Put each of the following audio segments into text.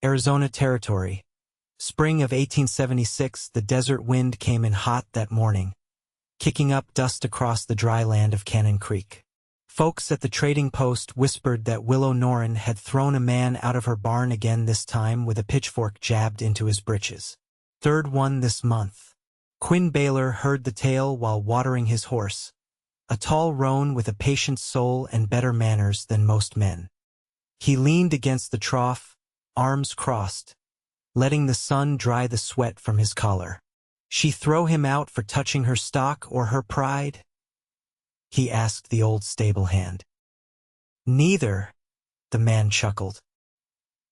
Arizona Territory. Spring of 1876, the desert wind came in hot that morning, kicking up dust across the dry land of Cannon Creek. Folks at the trading post whispered that Willow Norrin had thrown a man out of her barn again, this time with a pitchfork jabbed into his britches. Third one this month. Quinn Baylor heard the tale while watering his horse, a tall roan with a patient soul and better manners than most men. He leaned against the trough, arms crossed, letting the sun dry the sweat from his collar. "She throw him out for touching her stock or her pride?" he asked the old stable hand. "Neither," the man chuckled.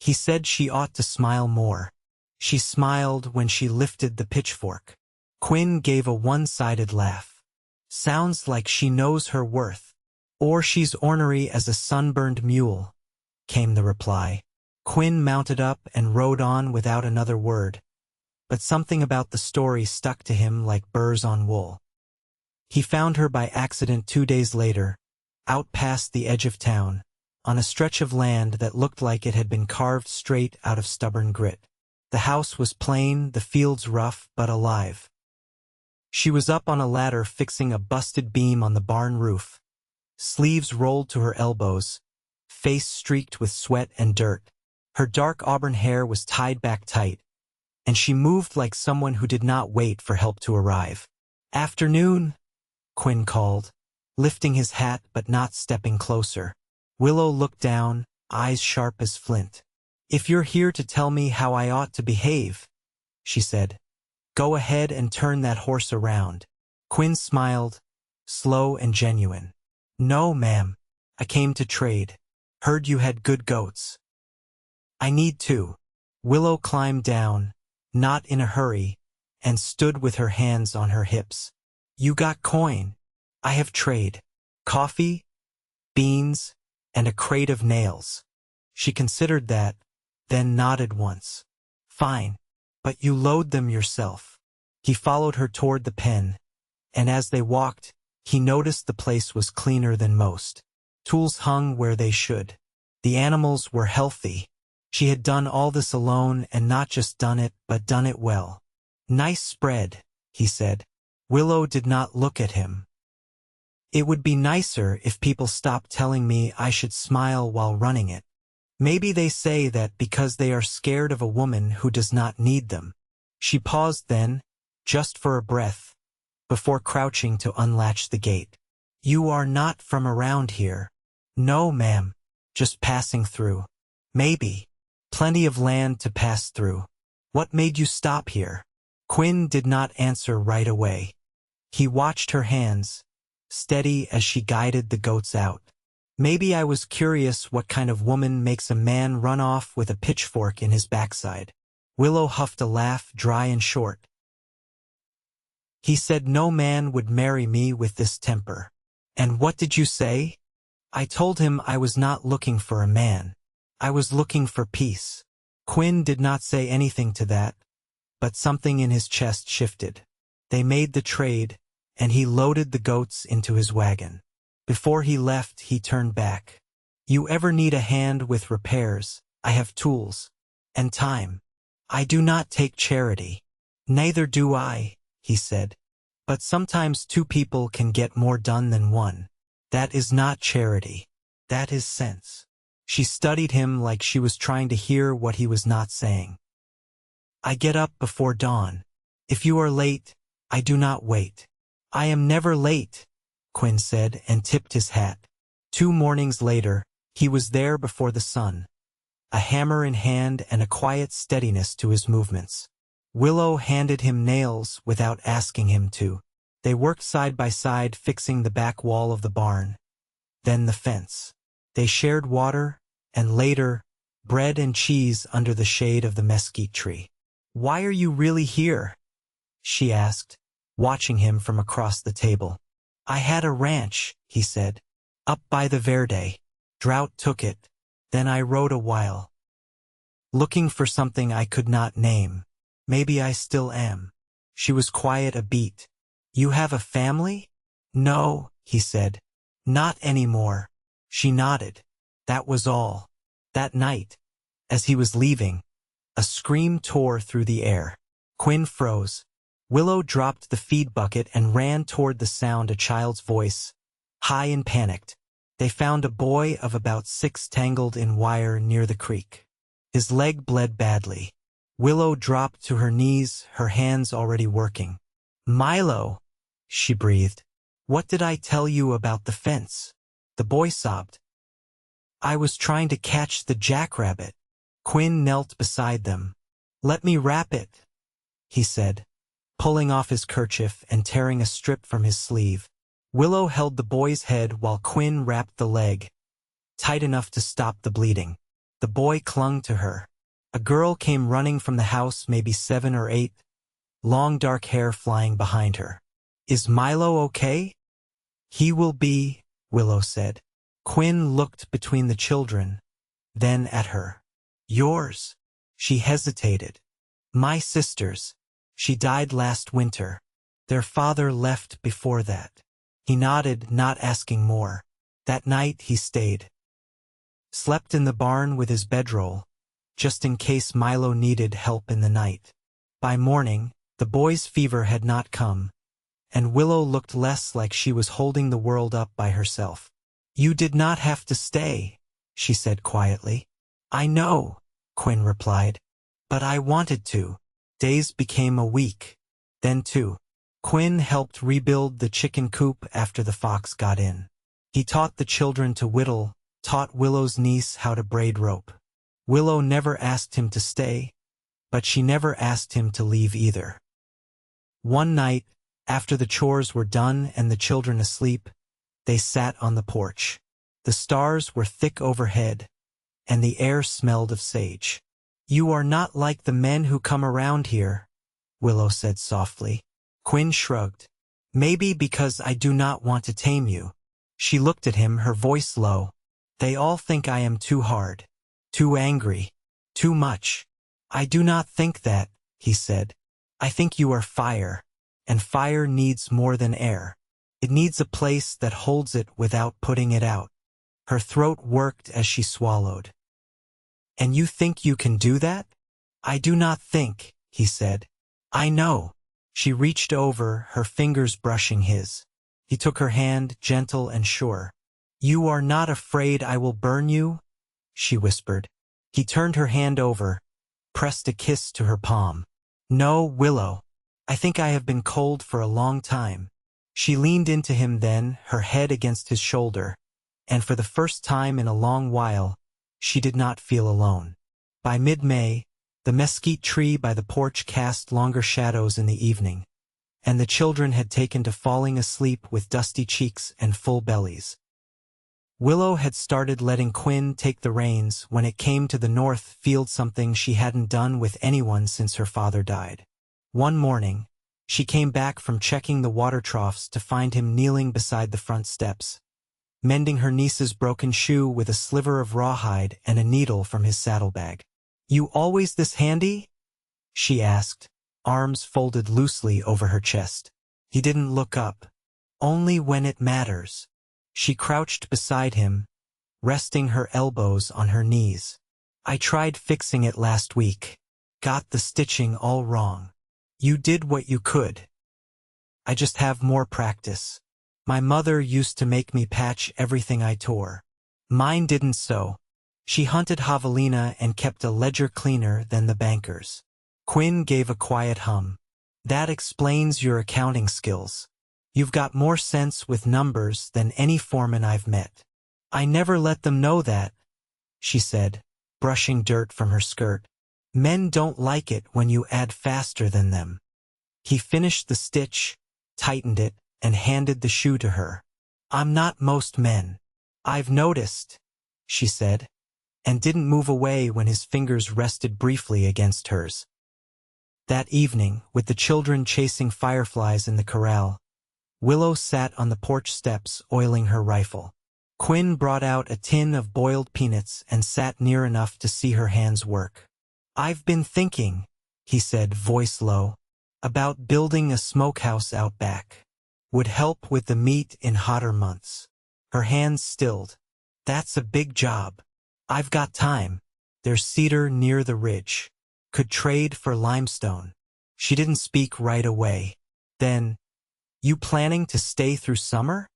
"He said she ought to smile more. She smiled when she lifted the pitchfork." Quinn gave a one-sided laugh. "Sounds like she knows her worth. Or she's ornery as a sunburned mule," came the reply. Quinn mounted up and rode on without another word, but something about the story stuck to him like burrs on wool. He found her by accident 2 days later, out past the edge of town, on a stretch of land that looked like it had been carved straight out of stubborn grit. The house was plain, the fields rough but alive. She was up on a ladder fixing a busted beam on the barn roof, sleeves rolled to her elbows, face streaked with sweat and dirt. Her dark auburn hair was tied back tight, and she moved like someone who did not wait for help to arrive. "Afternoon," Quinn called, lifting his hat but not stepping closer. Willow looked down, eyes sharp as flint. "If you're here to tell me how I ought to behave," she said, "go ahead and turn that horse around." Quinn smiled, slow and genuine. "No, ma'am. I came to trade. Heard you had good goats. I need two." Willow climbed down, not in a hurry, and stood with her hands on her hips. "You got coin. I have trade. Coffee, beans, and a crate of nails." She considered that, then nodded once. "Fine, but you load them yourself." He followed her toward the pen, and as they walked, he noticed the place was cleaner than most. Tools hung where they should. The animals were healthy. She had done all this alone, and not just done it, but done it well. "Nice spread," he said. Willow did not look at him. "It would be nicer if people stopped telling me I should smile while running it. Maybe they say that because they are scared of a woman who does not need them." She paused then, just for a breath, before crouching to unlatch the gate. "You are not from around here?" "No, ma'am. Just passing through." "Maybe. Plenty of land to pass through. What made you stop here?" Quinn did not answer right away. He watched her hands, steady as she guided the goats out. "Maybe I was curious what kind of woman makes a man run off with a pitchfork in his backside." Willow huffed a laugh, dry and short. "He said no man would marry me with this temper." "And what did you say?" "I told him I was not looking for a man. I was looking for peace." Quinn did not say anything to that, but something in his chest shifted. They made the trade, and he loaded the goats into his wagon. Before he left, he turned back. "You ever need a hand with repairs, I have tools. And time. I do not take charity." "Neither do I," he said. "But sometimes two people can get more done than one. That is not charity. That is sense." She studied him like she was trying to hear what he was not saying. "I get up before dawn. If you are late, I do not wait." "I am never late," Quinn said and tipped his hat. 2 mornings later, he was there before the sun, a hammer in hand and a quiet steadiness to his movements. Willow handed him nails without asking him to. They worked side by side fixing the back wall of the barn, then the fence. They shared water, and later, bread and cheese under the shade of the mesquite tree. "Why are you really here?" she asked, watching him from across the table. "I had a ranch," he said, "up by the Verde. Drought took it. Then I rode a while, looking for something I could not name. Maybe I still am." She was quiet a beat. "You have a family?" "No," he said. "Not anymore." She nodded. That was all. That night, as he was leaving, A scream tore through the air. Quinn froze. Willow dropped the feed bucket and ran toward the sound, a child's voice, high and panicked. They found a boy of about 6 tangled in wire near the creek. His leg bled badly. Willow dropped to her knees, her hands already working. "Milo," she breathed. "What did I tell you about the fence?" The boy sobbed. "I was trying to catch the jackrabbit." Quinn knelt beside them. "Let me wrap it," he said, pulling off his kerchief and tearing a strip from his sleeve. Willow held the boy's head while Quinn wrapped the leg, tight enough to stop the bleeding. The boy clung to her. A girl came running from the house, maybe 7 or 8, long dark hair flying behind her. "Is Milo okay?" "He will be," Willow said. Quinn looked between the children, then at her. "Yours?" She hesitated. "My sister's. She died last winter. Their father left before that." He nodded, not asking more. That night he stayed. Slept in the barn with his bedroll, just in case Milo needed help in the night. By morning, the boy's fever had not come, and Willow looked less like she was holding the world up by herself. "You did not have to stay," she said quietly. "I know," Quinn replied, "but I wanted to." Days became a week, then 2. Quinn helped rebuild the chicken coop after the fox got in. He taught the children to whittle, taught Willow's niece how to braid rope. Willow never asked him to stay, but she never asked him to leave either. One night, after the chores were done and the children asleep, they sat on the porch. The stars were thick overhead, and the air smelled of sage. "You are not like the men who come around here," Willow said softly. Quinn shrugged. "Maybe because I do not want to tame you." She looked at him, her voice low. "They all think I am too hard, too angry, too much." "I do not think that," he said. "I think you are fire, and fire needs more than air. It needs a place that holds it without putting it out." Her throat worked as she swallowed. "And you think you can do that?" "I do not think," he said. "I know." She reached over, her fingers brushing his. He took her hand, gentle and sure. "You are not afraid I will burn you?" she whispered. He turned her hand over, pressed a kiss to her palm. "No, Willow. I think I have been cold for a long time." She leaned into him then, her head against his shoulder, and for the first time in a long while, she did not feel alone. By mid-May, the mesquite tree by the porch cast longer shadows in the evening, and the children had taken to falling asleep with dusty cheeks and full bellies. Willow had started letting Quinn take the reins when it came to the north field, something she hadn't done with anyone since her father died. One morning, she came back from checking the water troughs to find him kneeling beside the front steps, mending her niece's broken shoe with a sliver of rawhide and a needle from his saddlebag. "You always this handy?" she asked, arms folded loosely over her chest. He didn't look up. "Only when it matters." She crouched beside him, resting her elbows on her knees. "I tried fixing it last week. Got the stitching all wrong." "You did what you could. I just have more practice. My mother used to make me patch everything I tore. Mine didn't sew. She hunted javelina and kept a ledger cleaner than the bankers." Quinn gave a quiet hum. "That explains your accounting skills. You've got more sense with numbers than any foreman I've met." "I never let them know that," she said, brushing dirt from her skirt. "Men don't like it when you add faster than them." He finished the stitch, tightened it, and handed the shoe to her. "I'm not most men." "I've noticed," she said, and didn't move away when his fingers rested briefly against hers. That evening, with the children chasing fireflies in the corral, Willow sat on the porch steps oiling her rifle. Quinn brought out a tin of boiled peanuts and sat near enough to see her hands work. "I've been thinking," he said, voice low, "about building a smokehouse out back. Would help with the meat in hotter months." Her hands stilled. "That's a big job." "I've got time. There's cedar near the ridge. could trade for limestone. She didn't speak right away. Then, "You planning to stay through summer?"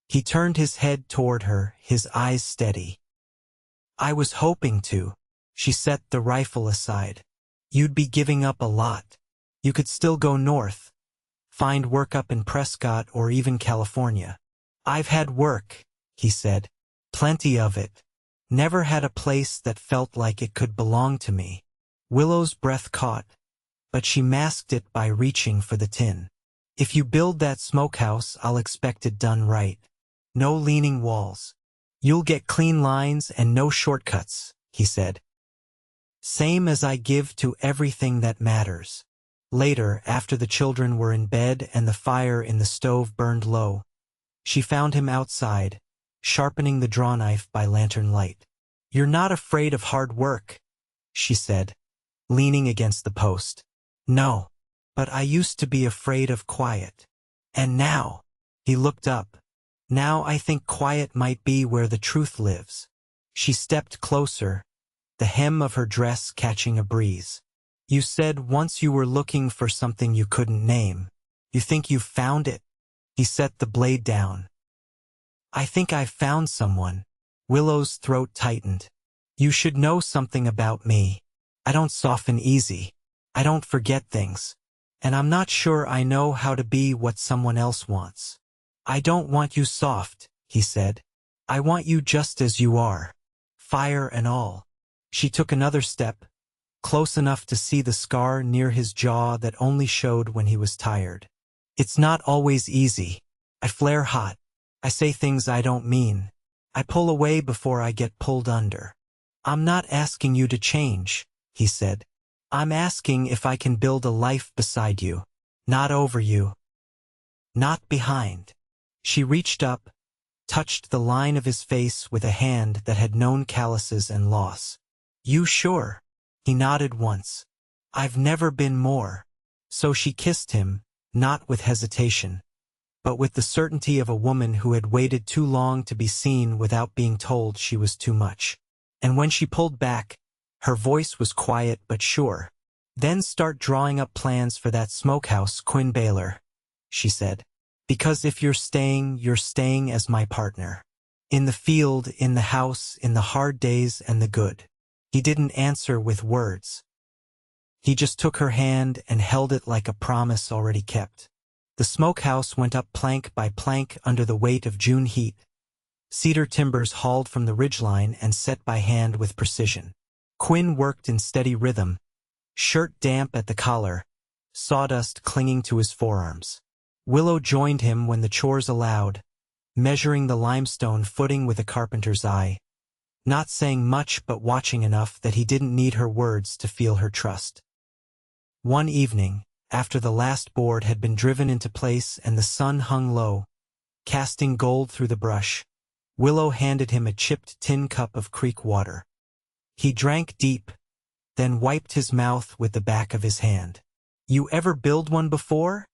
He turned his head toward her, his eyes steady. "I was hoping to." She set the rifle aside. "You'd be giving up a lot. You could still go north, find work up in Prescott or even California." "I've had work," he said. "Plenty of it. Never had a place that felt like it could belong to me." Willow's breath caught, but she masked it by reaching for the tin. "If you build that smokehouse, I'll expect it done right. No leaning walls. You'll get clean lines and no shortcuts," he said. "Same as I give to everything that matters." Later, after the children were in bed and the fire in the stove burned low, she found him outside, sharpening the drawknife by lantern light. "You're not afraid of hard work," she said, leaning against the post. "No, but I used to be afraid of quiet. And now," he looked up, "now I think quiet might be where the truth lives." She stepped closer, the hem of her dress catching a breeze. "You said once you were looking for something you couldn't name. You think you've found it?" He set the blade down. "I think I've found someone." Willow's throat tightened. "You should know something about me. I don't soften easy. I don't forget things. And I'm not sure I know how to be what someone else wants." "I don't want you soft," he said. "I want you just as you are. Fire and all." She took another step, close enough to see the scar near his jaw that only showed when he was tired. "It's not always easy. I flare hot. I say things I don't mean. I pull away before I get pulled under." "I'm not asking you to change," he said. "I'm asking if I can build a life beside you, not over you, not behind." She reached up, touched the line of his face with a hand that had known calluses and loss. "You sure?" He nodded once. "I've never been more." So she kissed him, not with hesitation, but with the certainty of a woman who had waited too long to be seen without being told she was too much. And when she pulled back, her voice was quiet but sure. "Then start drawing up plans for that smokehouse, Quinn Baylor," she said. "Because if you're staying as my partner. In the field, in the house, in the hard days and the good." He didn't answer with words. He just took her hand and held it like a promise already kept. The smokehouse went up plank by plank under the weight of June heat, cedar timbers hauled from the ridgeline and set by hand with precision. Quinn worked in steady rhythm, shirt damp at the collar, sawdust clinging to his forearms. Willow joined him when the chores allowed, measuring the limestone footing with a carpenter's eye, not saying much but watching enough that he didn't need her words to feel her trust. One evening, after the last board had been driven into place and the sun hung low, casting gold through the brush, Willow handed him a chipped tin cup of creek water. He drank deep, then wiped his mouth with the back of his hand. "You ever build one before?"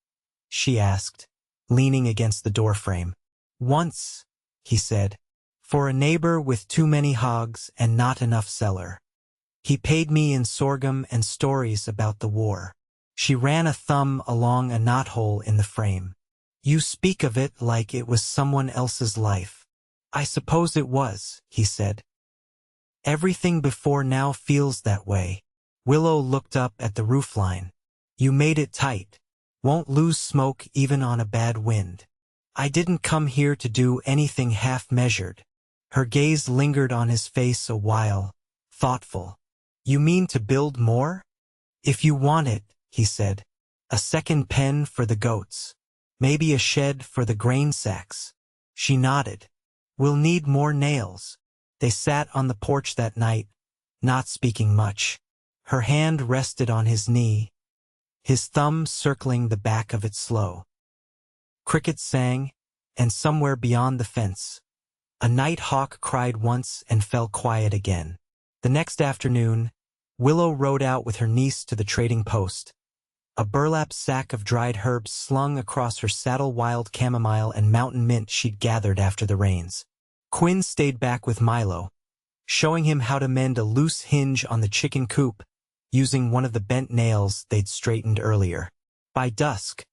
she asked, leaning against the doorframe. "Once," he said, "for a neighbor with too many hogs and not enough cellar. He paid me in sorghum and stories about the war." She ran a thumb along a knothole in the frame. "You speak of it like it was someone else's life." "I suppose it was," he said. "Everything before now feels that way." Willow looked up at the roofline. "You made it tight. Won't lose smoke even on a bad wind." "I didn't come here to do anything half-measured." Her gaze lingered on his face a while, thoughtful. "You mean to build more?" "If you want it," he said. "A second pen for the goats. Maybe a shed for the grain sacks." She nodded. "We'll need more nails." They sat on the porch that night, not speaking much. Her hand rested on his knee, his thumb circling the back of it slow. Crickets sang, and somewhere beyond the fence, a night hawk cried once and fell quiet again. The next afternoon, Willow rode out with her niece to the trading post, a burlap sack of dried herbs slung across her saddle, wild chamomile and mountain mint she'd gathered after the rains. Quinn stayed back with Milo, showing him how to mend a loose hinge on the chicken coop using one of the bent nails they'd straightened earlier. By dusk,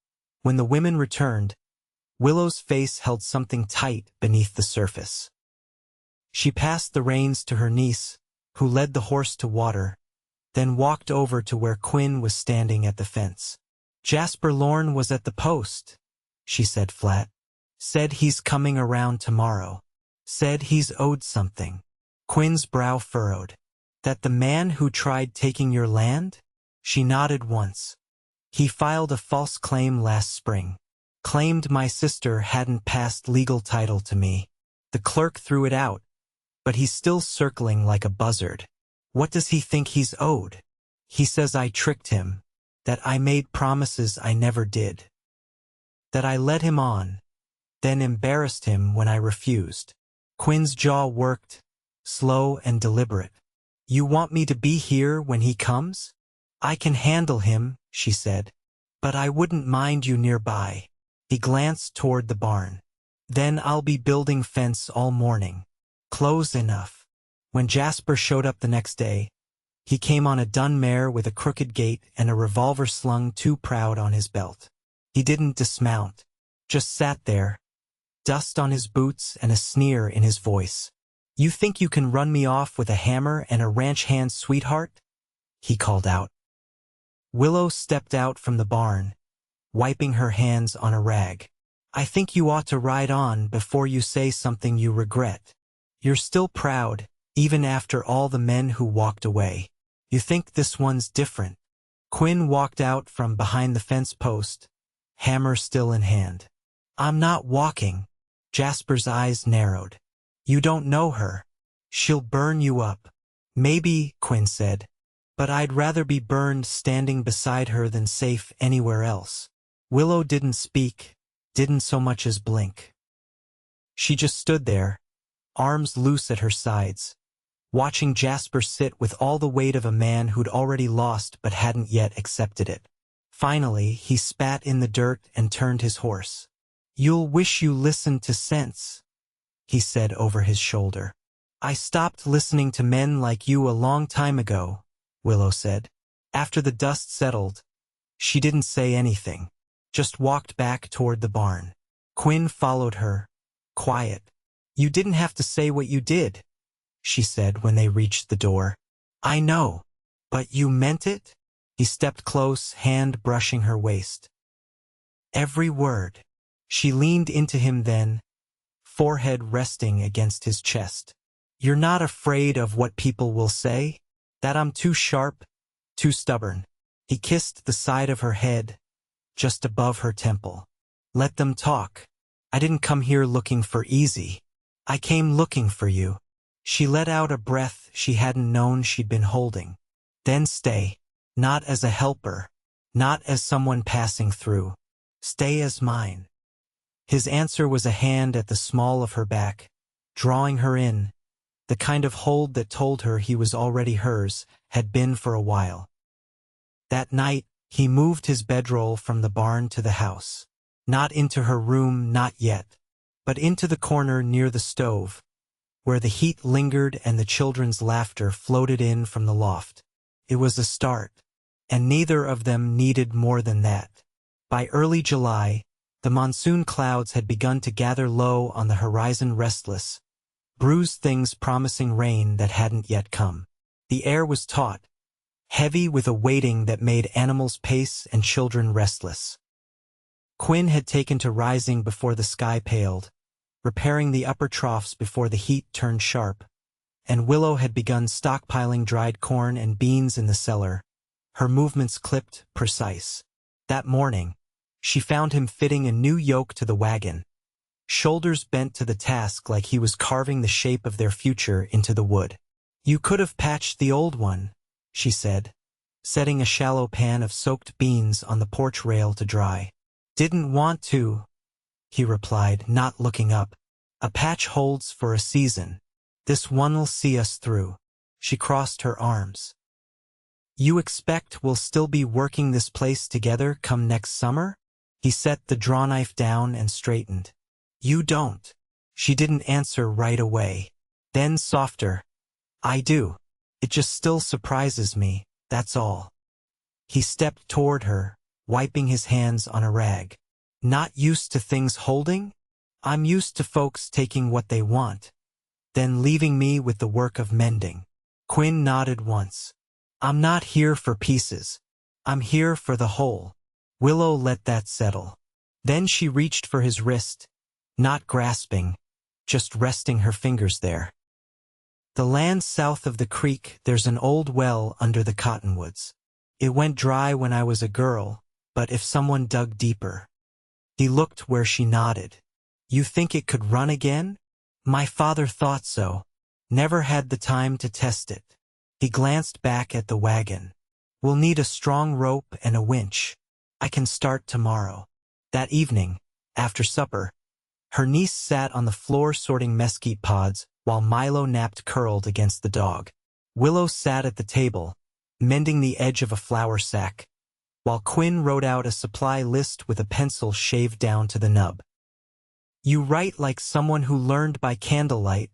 when the women returned, Willow's face held something tight beneath the surface. She passed the reins to her niece, who led the horse to water, then walked over to where Quinn was standing at the fence. "Jasper Lorne was at the post," she said flat. "Said he's coming around tomorrow. Said he's owed something." Quinn's brow furrowed. "That the man who tried taking your land?" She nodded once. "He filed a false claim last spring. Claimed my sister hadn't passed legal title to me. The clerk threw it out, but he's still circling like a buzzard. What does he think he's owed? He says I tricked him, that I made promises I never did, that I led him on, then embarrassed him when I refused." Quinn's jaw worked, slow and deliberate. "You want me to be here when he comes?" "I can handle him," she said, "but I wouldn't mind you nearby." He glanced toward the barn. "Then I'll be building fence all morning. Close enough." When Jasper showed up the next day, he came on a dun mare with a crooked gait and a revolver slung too proud on his belt. He didn't dismount, just sat there, dust on his boots and a sneer in his voice. "You think you can run me off with a hammer and a ranch hand, sweetheart?" he called out. Willow stepped out from the barn, wiping her hands on a rag. "I think you ought to ride on before you say something you regret. You're still proud, even after all the men who walked away. You think this one's different." Quinn walked out from behind the fence post, hammer still in hand. "I'm not walking." Jasper's eyes narrowed. "You don't know her. She'll burn you up." "Maybe," Quinn said, "but I'd rather be burned standing beside her than safe anywhere else." Willow didn't speak, didn't so much as blink. She just stood there, arms loose at her sides, watching Jasper sit with all the weight of a man who'd already lost but hadn't yet accepted it. Finally, he spat in the dirt and turned his horse. "You'll wish you listened to sense," he said over his shoulder. "I stopped listening to men like you a long time ago," Willow said. After the dust settled, she didn't say anything, just walked back toward the barn. Quinn followed her, quiet. "You didn't have to say what you did," she said when they reached the door. "I know, but you meant it?" He stepped close, hand brushing her waist. "Every word." She leaned into him then, forehead resting against his chest. "You're not afraid of what people will say? That I'm too sharp, too stubborn?" He kissed the side of her head, just above her temple. "Let them talk. I didn't come here looking for easy. I came looking for you." She let out a breath she hadn't known she'd been holding. "Then stay. Not as a helper. Not as someone passing through. Stay as mine." His answer was a hand at the small of her back, drawing her in, the kind of hold that told her he was already hers, had been for a while. That night, he moved his bedroll from the barn to the house. Not into her room, not yet, but into the corner near the stove, where the heat lingered and the children's laughter floated in from the loft. It was a start, and neither of them needed more than that. By early July, the monsoon clouds had begun to gather low on the horizon, restless, bruised things promising rain that hadn't yet come. The air was taut, heavy with a weighting that made animals pace and children restless. Quinn had taken to rising before the sky paled, repairing the upper troughs before the heat turned sharp, and Willow had begun stockpiling dried corn and beans in the cellar, her movements clipped, precise. That morning, she found him fitting a new yoke to the wagon, shoulders bent to the task like he was carving the shape of their future into the wood. "You could have patched the old one," she said, setting a shallow pan of soaked beans on the porch rail to dry. "Didn't want to," he replied, not looking up. "A patch holds for a season. This one'll see us through." She crossed her arms. "You expect we'll still be working this place together come next summer?" He set the drawknife down and straightened. "You don't." She didn't answer right away. Then softer, "I do. It just still surprises me that's all. He stepped toward her, wiping his hands on a rag. Not used to things holding? I'm used to folks taking what they want, then leaving me with the work of mending. Quinn nodded once. I'm not here for pieces. I'm here for the whole. Willow let that settle. Then she reached for his wrist, not grasping, just resting her fingers there. The land south of the creek, there's an old well under the cottonwoods. It went dry when I was a girl, but if someone dug deeper. He looked where she nodded. You think it could run again? My father thought so. Never had the time to test it. He glanced back at the wagon. We'll need a strong rope and a winch. I can start tomorrow. That evening, after supper, her niece sat on the floor sorting mesquite pods while Milo napped curled against the dog. Willow sat at the table, mending the edge of a flour sack, while Quinn wrote out a supply list with a pencil shaved down to the nub. You write like someone who learned by candlelight,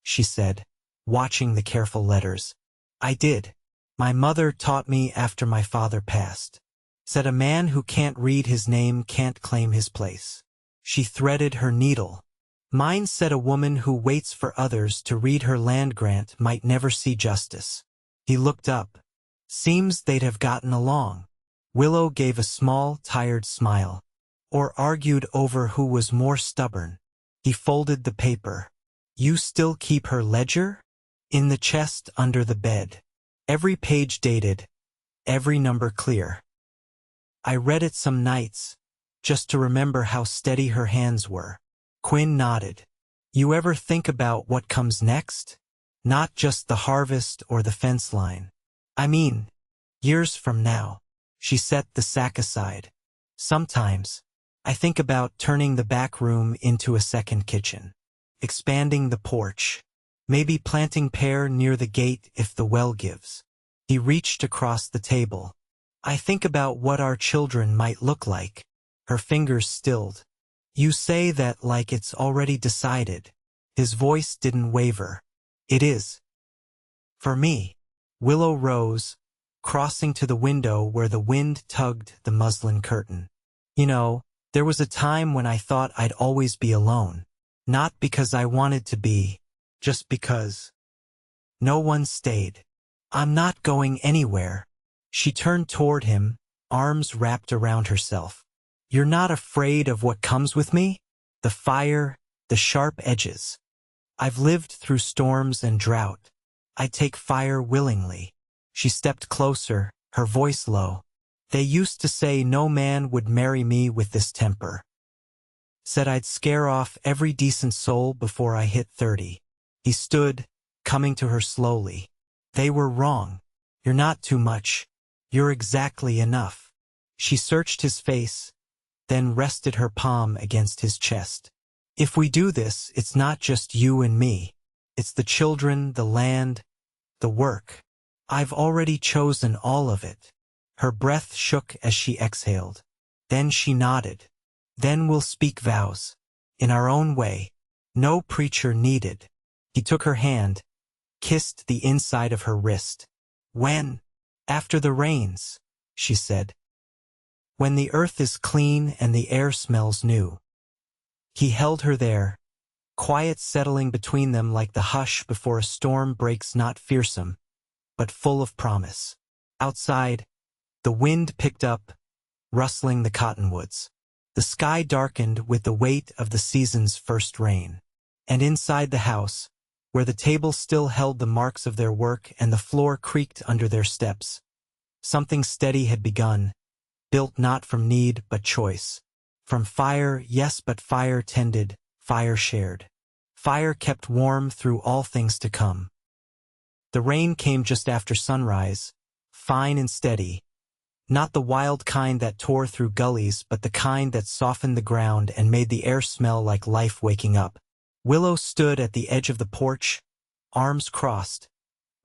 she said, watching the careful letters. I did. My mother taught me after my father passed. Said a man who can't read his name can't claim his place. She threaded her needle. Mine said a woman who waits for others to read her land grant might never see justice. He looked up. Seems they'd have gotten along. Willow gave a small, tired smile. Or argued over who was more stubborn. He folded the paper. You still keep her ledger? In the chest under the bed. Every page dated. Every number clear. I read it some nights, just to remember how steady her hands were. Quinn nodded. You ever think about what comes next? Not just the harvest or the fence line. I mean, years from now. She set the sack aside. Sometimes, I think about turning the back room into a second kitchen. Expanding the porch. Maybe planting pear near the gate if the well gives. He reached across the table. I think about what our children might look like. Her fingers stilled. You say that like it's already decided. His voice didn't waver. It is. For me. Willow rose, crossing to the window where the wind tugged the muslin curtain. You know, there was a time when I thought I'd always be alone. Not because I wanted to be, just because. No one stayed. I'm not going anywhere. She turned toward him, arms wrapped around herself. You're not afraid of what comes with me? The fire, the sharp edges. I've lived through storms and drought. I take fire willingly. She stepped closer, her voice low. They used to say no man would marry me with this temper. Said I'd scare off every decent soul before I hit 30. He stood, coming to her slowly. They were wrong. You're not too much. You're exactly enough. She searched his face, then rested her palm against his chest. If we do this, it's not just you and me. It's the children, the land, the work. I've already chosen all of it. Her breath shook as she exhaled. Then she nodded. Then we'll speak vows. In our own way. No preacher needed. He took her hand, kissed the inside of her wrist. When? After the rains, she said. When the earth is clean and the air smells new. He held her there, quiet settling between them like the hush before a storm breaks, not fearsome, but full of promise. Outside, the wind picked up, rustling the cottonwoods. The sky darkened with the weight of the season's first rain. And inside the house, where the table still held the marks of their work and the floor creaked under their steps, something steady had begun, built not from need but choice. From fire, yes, but fire tended, fire shared. Fire kept warm through all things to come. The rain came just after sunrise, fine and steady, not the wild kind that tore through gullies but the kind that softened the ground and made the air smell like life waking up. Willow stood at the edge of the porch, arms crossed,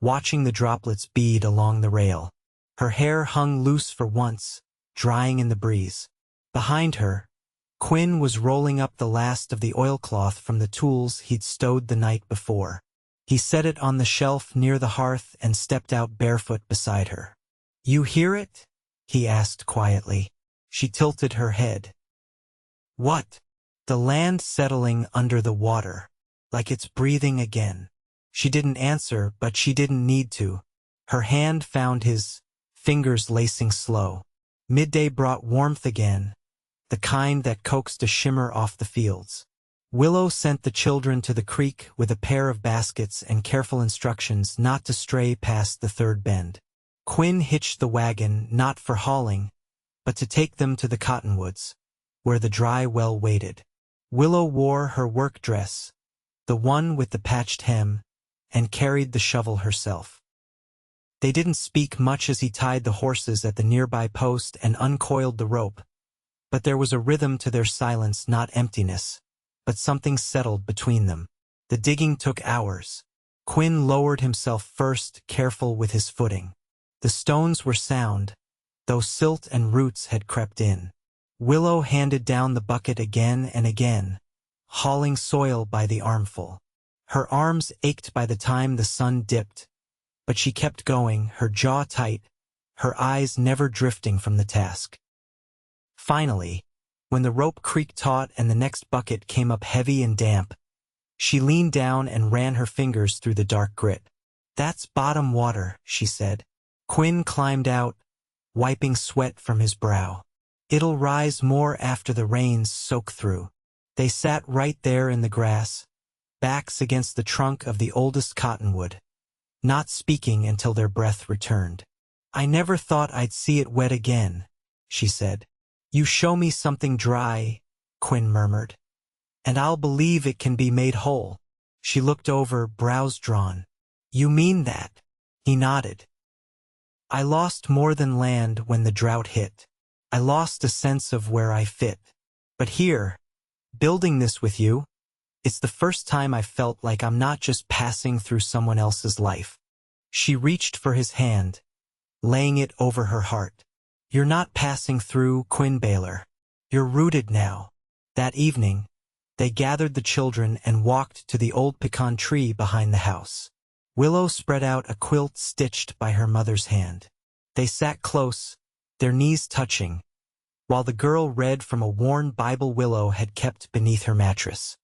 watching the droplets bead along the rail. Her hair hung loose for once, drying in the breeze. Behind her, Quinn was rolling up the last of the oilcloth from the tools he'd stowed the night before. He set it on the shelf near the hearth and stepped out barefoot beside her. "You hear it?" he asked quietly. She tilted her head. "What?" "The land settling under the water. Like it's breathing again." She didn't answer, but she didn't need to. Her hand found his, fingers lacing slow. Midday brought warmth again, the kind that coaxed a shimmer off the fields. Willow sent the children to the creek with a pair of baskets and careful instructions not to stray past the third bend. Quinn hitched the wagon not for hauling, but to take them to the cottonwoods, where the dry well waited. Willow wore her work dress, the one with the patched hem, and carried the shovel herself. They didn't speak much as he tied the horses at the nearby post and uncoiled the rope, but there was a rhythm to their silence, not emptiness, but something settled between them. The digging took hours. Quinn lowered himself first, careful with his footing. The stones were sound, though silt and roots had crept in. Willow handed down the bucket again and again, hauling soil by the armful. Her arms ached by the time the sun dipped, but she kept going, her jaw tight, her eyes never drifting from the task. Finally, when the rope creaked taut and the next bucket came up heavy and damp, she leaned down and ran her fingers through the dark grit. "That's bottom water," she said. Quinn climbed out, wiping sweat from his brow. "It'll rise more after the rains soak through." They sat right there in the grass, backs against the trunk of the oldest cottonwood, not speaking until their breath returned. "I never thought I'd see it wet again," she said. "You show me something dry," Quinn murmured, "and I'll believe it can be made whole." She looked over, brows drawn. "You mean that?" He nodded. "I lost more than land when the drought hit. I lost a sense of where I fit. But here, building this with you, it's the first time I felt like I'm not just passing through someone else's life." She reached for his hand, laying it over her heart. "You're not passing through, Quinn Baylor. You're rooted now." That evening, they gathered the children and walked to the old pecan tree behind the house. Willow spread out a quilt stitched by her mother's hand. They sat close, their knees touching, while the girl read from a worn Bible Willow had kept beneath her mattress.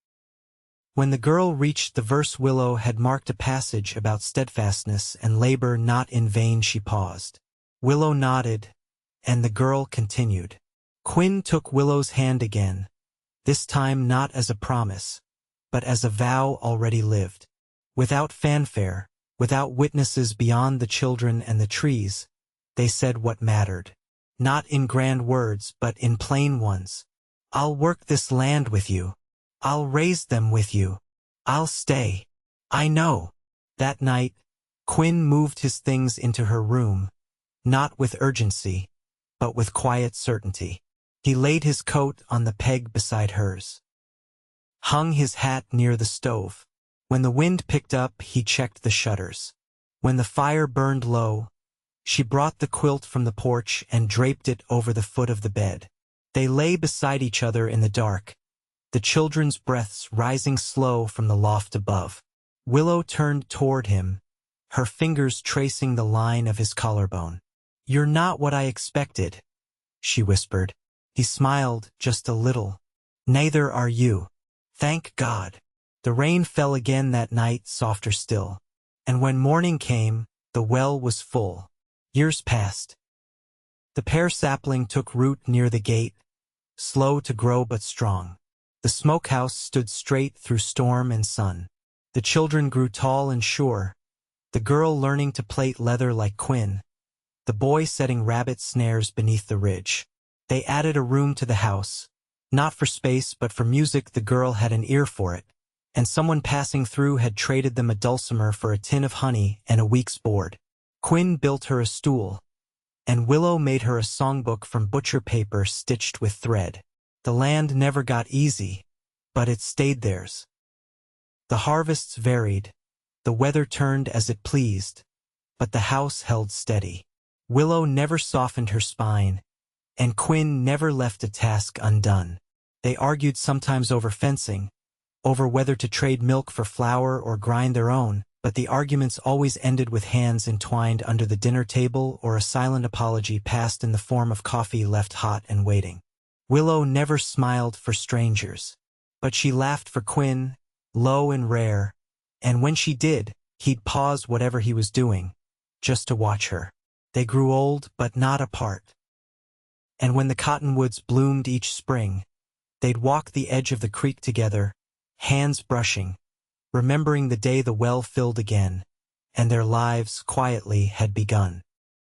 When the girl reached the verse Willow had marked a passage about steadfastness and labor not in vain, she paused. Willow nodded, and the girl continued. Quinn took Willow's hand again, this time not as a promise, but as a vow already lived. Without fanfare, without witnesses beyond the children and the trees, they said what mattered. Not in grand words, but in plain ones. "I'll work this land with you. I'll raise them with you. I'll stay. I know." That night, Quinn moved his things into her room, not with urgency, but with quiet certainty. He laid his coat on the peg beside hers, hung his hat near the stove. When the wind picked up, he checked the shutters. When the fire burned low, she brought the quilt from the porch and draped it over the foot of the bed. They lay beside each other in the dark, the children's breaths rising slow from the loft above. Willow turned toward him, her fingers tracing the line of his collarbone. "You're not what I expected," she whispered. He smiled just a little. "Neither are you. Thank God." The rain fell again that night, softer still. And when morning came, the well was full. Years passed. The pear sapling took root near the gate, slow to grow but strong. The smokehouse stood straight through storm and sun. The children grew tall and sure, the girl learning to plait leather like Quinn, the boy setting rabbit snares beneath the ridge. They added a room to the house, not for space but for music. The girl had an ear for it, and someone passing through had traded them a dulcimer for a tin of honey and a week's board. Quinn built her a stool, and Willow made her a songbook from butcher paper stitched with thread. The land never got easy, but it stayed theirs. The harvests varied, the weather turned as it pleased, but the house held steady. Willow never softened her spine, and Quinn never left a task undone. They argued sometimes over fencing, over whether to trade milk for flour or grind their own, but the arguments always ended with hands entwined under the dinner table or a silent apology passed in the form of coffee left hot and waiting. Willow never smiled for strangers, but she laughed for Quinn, low and rare, and when she did, he'd pause whatever he was doing, just to watch her. They grew old, but not apart. And when the cottonwoods bloomed each spring, they'd walk the edge of the creek together, hands brushing, remembering the day the well filled again, and their lives quietly had begun.